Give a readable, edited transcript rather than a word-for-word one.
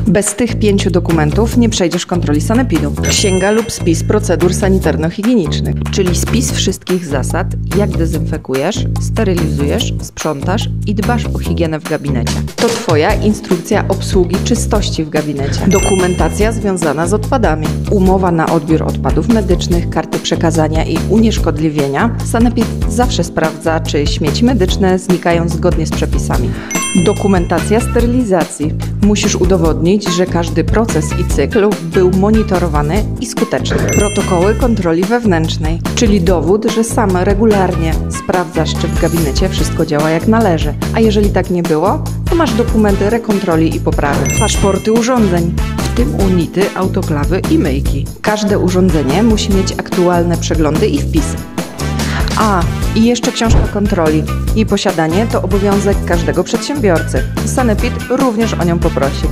Bez tych 5 dokumentów nie przejdziesz kontroli sanepidu. Księga lub spis procedur sanitarno-higienicznych, czyli spis wszystkich zasad, jak dezynfekujesz, sterylizujesz, sprzątasz i dbasz o higienę w gabinecie. To Twoja instrukcja obsługi czystości w gabinecie. Dokumentacja związana z odpadami. Umowa na odbiór odpadów medycznych, karty przekazania i unieszkodliwienia. Sanepid zawsze sprawdza, czy śmieci medyczne znikają zgodnie z przepisami. Dokumentacja sterylizacji. Musisz udowodnić, że każdy proces i cykl był monitorowany i skuteczny. Protokoły kontroli wewnętrznej, czyli dowód, że sam regularnie sprawdzasz, czy w gabinecie wszystko działa jak należy. A jeżeli tak nie było, to masz dokumenty rekontroli i poprawy. Paszporty urządzeń, w tym unity, autoklawy i myjki. Każde urządzenie musi mieć aktualne przeglądy i wpisy. I jeszcze książka kontroli. Jej posiadanie to obowiązek każdego przedsiębiorcy. Sanepid również o nią poprosi.